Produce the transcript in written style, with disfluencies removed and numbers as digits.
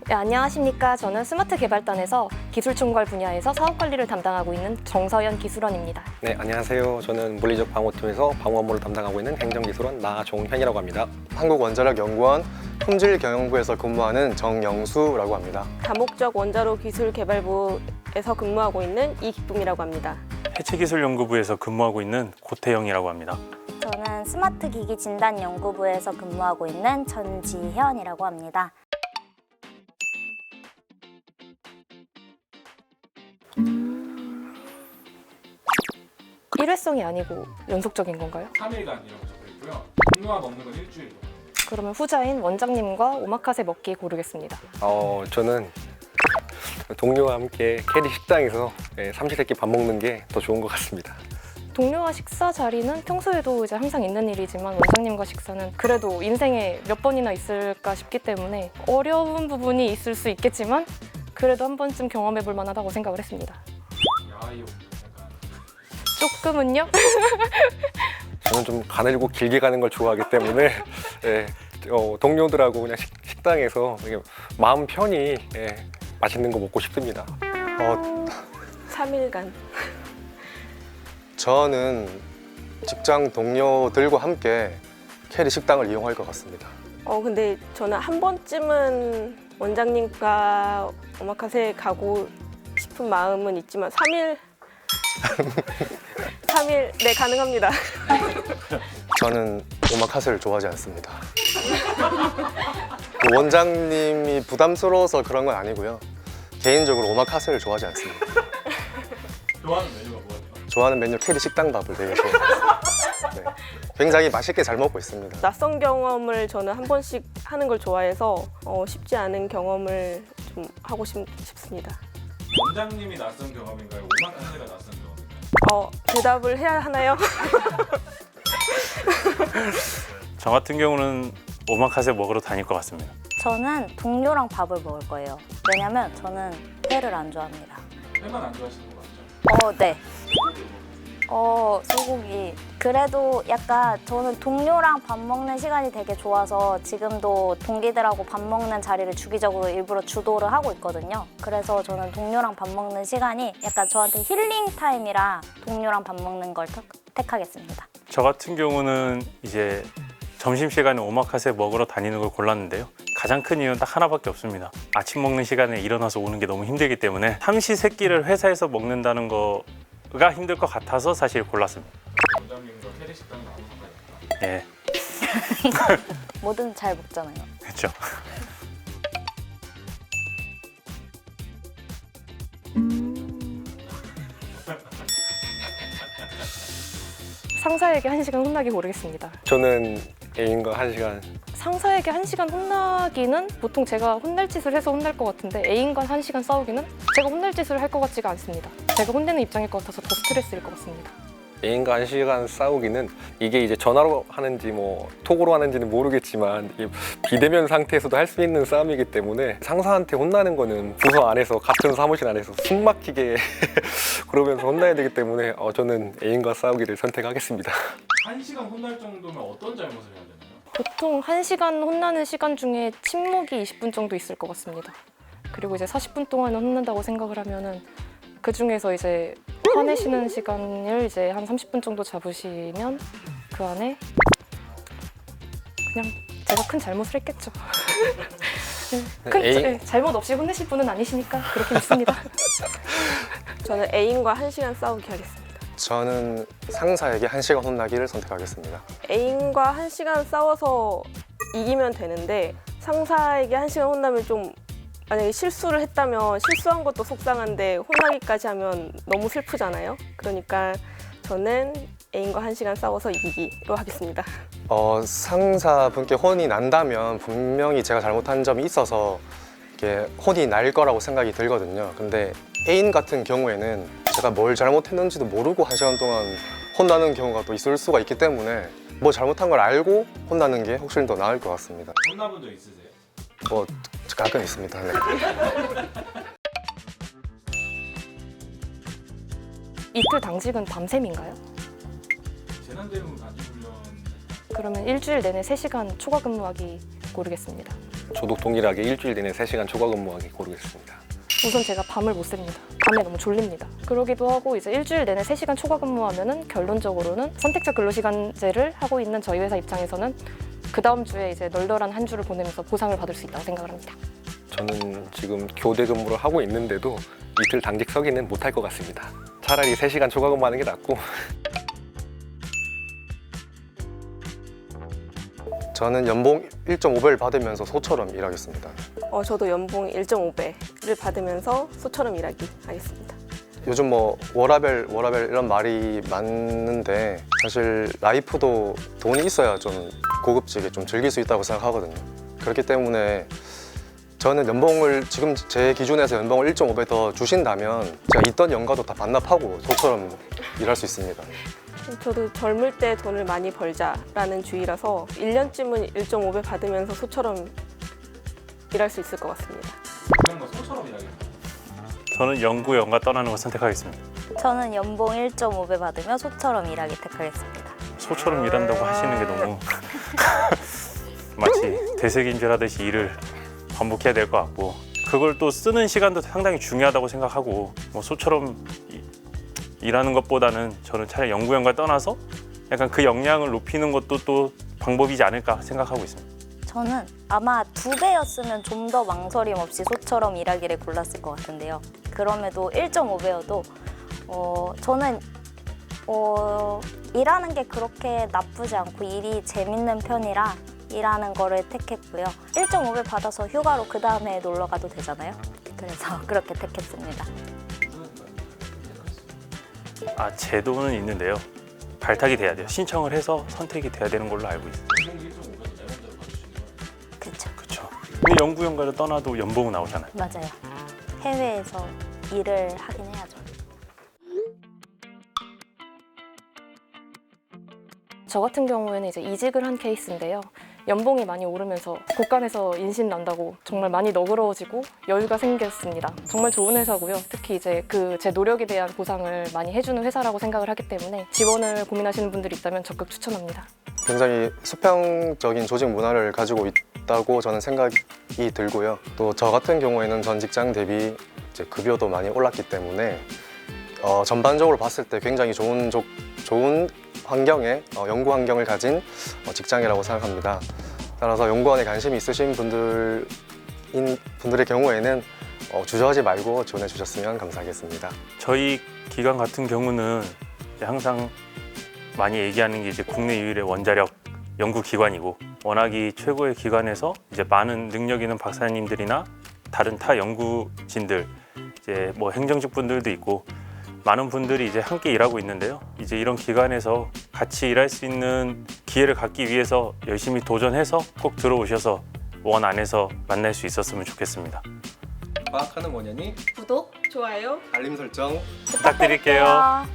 네, 안녕하십니까. 저는 스마트 개발단에서 기술 총괄 분야에서 사업 관리를 담당하고 있는 정서연 기술원입니다. 네, 안녕하세요. 저는 물리적 방호팀에서 방호 업무를 담당하고 있는 행정기술원 나종현이라고 합니다. 한국원자력연구원 품질경영부에서 근무하는 정영수라고 합니다. 다목적 원자로 기술개발부에서 근무하고 있는 이기쁨이라고 합니다. 해체기술연구부에서 근무하고 있는 고태영이라고 합니다. 저는 스마트 기기 진단 연구부에서 근무하고 있는 전지현이라고 합니다. 일회성이 아니고 연속적인 건가요? 3일간이라고 적어있고요. 동료와 먹는 건 일주일 동안. 그러면 후자인 원장님과 오마카세 먹기 고르겠습니다. 저는 동료와 함께 캐리 식당에서 삼시세끼 밥 먹는 게 더 좋은 것 같습니다. 동료와 식사 자리는 평소에도 이제 항상 있는 일이지만 원장님과 식사는 그래도 인생에 몇 번이나 있을까 싶기 때문에 어려운 부분이 있을 수 있겠지만 그래도 한 번쯤 경험해 볼 만하다고 생각을 했습니다. 야이오 약간 조금은요? 저는 좀 가늘고 길게 가는 걸 좋아하기 때문에 동료들하고 그냥 식당에서 마음 편히 맛있는 거 먹고 싶습니다. 3일간. 저는 직장 동료들과 함께 캐리 식당을 이용할 것 같습니다. 근데 저는 한 번쯤은 원장님과 오마카세 가고 싶은 마음은 있지만 3일 네, 가능합니다. 저는 오마카세를 좋아하지 않습니다. 원장님이 부담스러워서 그런 건 아니고요. 개인적으로 오마카세를 좋아하지 않습니다. 좋아하는 메뉴가 뭐예요? 좋아하는 메뉴 캐리 식당밥을 되게 좋아해요. 네. 굉장히 맛있게 잘 먹고 있습니다. 낯선 경험을 저는 한 번씩 하는 걸 좋아해서 쉽지 않은 경험을 좀 하고 싶습니다. 원장님이 낯선 경험인가요? 오마카세가 낯선 경험인가요? 대답을 해야 하나요? 저 같은 경우는 오마카세 먹으러 다닐 것 같습니다. 저는 동료랑 밥을 먹을 거예요. 왜냐면 저는 회를 안 좋아합니다. 회만 안 좋아하시는 거 맞죠? 네. 소고기. 그래도 약간 저는 동료랑 밥 먹는 시간이 되게 좋아서 지금도 동기들하고 밥 먹는 자리를 주기적으로 일부러 주도를 하고 있거든요. 그래서 저는 동료랑 밥 먹는 시간이 약간 저한테 힐링 타임이라 동료랑 밥 먹는 걸 택하겠습니다. 저 같은 경우는 이제 점심시간에 오마카세 먹으러 다니는 걸 골랐는데요. 가장 큰 이유는 딱 하나밖에 없습니다. 아침 먹는 시간에 일어나서 오는 게 너무 힘들기 때문에 삼시세끼를 회사에서 먹는다는 거가 힘들 것 같아서 사실 골랐습니다. 원장님과 캐리 식당 나눠서 가야겠다. 예, 뭐든 잘 먹잖아요. 그렇죠. 상사에게 1시간 혼나기 고르겠습니다. 저는 애인과 1시간. 상사에게 1시간 혼나기는 보통 제가 혼낼 짓을 해서 혼날 것 같은데 애인과 1시간 싸우기는 제가 혼낼 짓을 할 것 같지가 않습니다. 제가 혼내는 입장일 것 같아서 더 스트레스일 것 같습니다. 애인과 1시간 싸우기는 이게 이제 전화로 하는지 톡으로 하는지는 모르겠지만 비대면 상태에서도 할 수 있는 싸움이기 때문에 상사한테 혼나는 거는 부서 안에서 같은 사무실 안에서 숨 막히게 그러면서 혼나야 되기 때문에 저는 애인과 싸우기를 선택하겠습니다. 1시간 혼날 정도면 어떤 잘못을 해야 되나요? 보통 1시간 혼나는 시간 중에 침묵이 20분 정도 있을 것 같습니다. 그리고 이제 40분 동안은 혼난다고 생각을 하면은 그 중에서 이제 화내시는 시간을 이제 한 30분 정도 잡으시면 그 안에 그냥 제가 큰 잘못을 했겠죠. 잘못 없이 혼내실 분은 아니시니까 그렇게 믿습니다. 저는 애인과 1시간 싸우기 하겠습니다. 저는 상사에게 1시간 혼나기를 선택하겠습니다. 애인과 1시간 싸워서 이기면 되는데 상사에게 1시간 혼나면 좀 만약에 실수를 했다면 실수한 것도 속상한데 혼나기까지 하면 너무 슬프잖아요. 그러니까 저는 애인과 1시간 싸워서 이기기로 하겠습니다. 상사분께 혼이 난다면 분명히 제가 잘못한 점이 있어서 이렇게 혼이 날 거라고 생각이 들거든요. 근데 애인 같은 경우에는 제가 뭘 잘못했는지도 모르고 1시간 동안 혼나는 경우가 또 있을 수가 있기 때문에 뭐 잘못한 걸 알고 혼나는 게 훨씬 더 나을 것 같습니다. 혼나본 적 있으세요? 가끔 있습니다. 네. 이틀 당직은 밤샘인가요? 재난대응 단위훈련 그러면 일주일 내내 3시간 초과 근무하기 고르겠습니다. 저도 동일하게 일주일 내내 3시간 초과 근무하기 고르겠습니다. 우선 제가 밤을 못 셉니다. 밤에 너무 졸립니다. 그러기도 하고 이제 일주일 내내 3시간 초과 근무하면은 결론적으로는 선택적 근로시간제를 하고 있는 저희 회사 입장에서는 그 다음 주에 이제 널널한 한 주를 보내면서 보상을 받을 수 있다고 생각을 합니다. 저는 지금 교대 근무를 하고 있는데도 이틀 당직 서기는 못할 것 같습니다. 차라리 3시간 초과 근무하는 게 낫고. 저는 연봉 1.5배를 받으면서 소처럼 일하겠습니다. 저도 연봉 1.5배를 받으면서 소처럼 일하기 하겠습니다. 요즘 뭐 워라벨 이런 말이 많은데 사실 라이프도 돈이 있어야 좀 고급지게 좀 즐길 수 있다고 생각하거든요. 그렇기 때문에 저는 연봉을 지금 제 기준에서 연봉을 1.5배 더 주신다면 제가 있던 연가도 다 반납하고 소처럼 일할 수 있습니다. 저도 젊을 때 돈을 많이 벌자라는 주의라서 1년쯤은 1.5배 받으면서 소처럼 일할 수 있을 것 같습니다. 그냥 뭐 소처럼 일하겠다. 저는 연구 연가 떠나는 걸 선택하겠습니다. 저는 연봉 1.5배 받으며 소처럼 일하기 택하겠습니다. 소처럼 일한다고 하시는 게 너무 마치 되새김질하듯이 일을 반복해야 될 것 같고, 그걸 또 쓰는 시간도 상당히 중요하다고 생각하고, 뭐 소처럼 일하는 것보다는 저는 차라리 연구 연가 떠나서 약간 그 역량을 높이는 것도 또 방법이지 않을까 생각하고 있습니다. 저는 아마 2배였으면 좀 더 망설임 없이 소처럼 일하기를 골랐을 것 같은데요. 그럼에도 1.5배여도 저는 일하는 게 그렇게 나쁘지 않고 일이 재밌는 편이라 일하는 거를 택했고요. 1.5배 받아서 휴가로 그 다음에 놀러 가도 되잖아요. 그래서 그렇게 택했습니다. 제도는 있는데요. 발탁이 돼야 돼요. 신청을 해서 선택이 돼야 되는 걸로 알고 있어요. 그렇죠. 그렇죠. 근데 연구 연가를 떠나도 연봉은 나오잖아요. 맞아요. 해외에서 일을 하긴 해야죠. 저 같은 경우에는 이제 이직을 한 케이스인데요. 연봉이 많이 오르면서 곳간에서 인신 난다고 정말 많이 너그러워지고 여유가 생겼습니다. 정말 좋은 회사고요. 특히 이제 제 노력에 대한 보상을 많이 해주는 회사라고 생각을 하기 때문에 지원을 고민하시는 분들이 있다면 적극 추천합니다. 굉장히 수평적인 조직 문화를 가지고 있다고 저는 생각이 들고요. 또 저 같은 경우에는 전 직장 대비 이제 급여도 많이 올랐기 때문에 전반적으로 봤을 때 굉장히 좋은 환경에 연구 환경을 가진 직장이라고 생각합니다. 따라서 연구원에 관심이 있으신 분들의 경우에는 주저하지 말고 지원해 주셨으면 감사하겠습니다. 저희 기관 같은 경우는 항상 많이 얘기하는 게 이제 국내 유일의 원자력 연구기관이고, 워낙이 최고의 기관에서 이제 많은 능력 있는 박사님들이나 다른 타 연구진들, 이제 뭐 행정직 분들도 있고 많은 분들이 이제 함께 일하고 있는데요. 이제 이런 기관에서 같이 일할 수 있는 기회를 갖기 위해서 열심히 도전해서 꼭 들어오셔서 원 안에서 만날 수 있었으면 좋겠습니다. 과학하는 원현이 구독, 좋아요, 알림 설정 부탁드릴게요.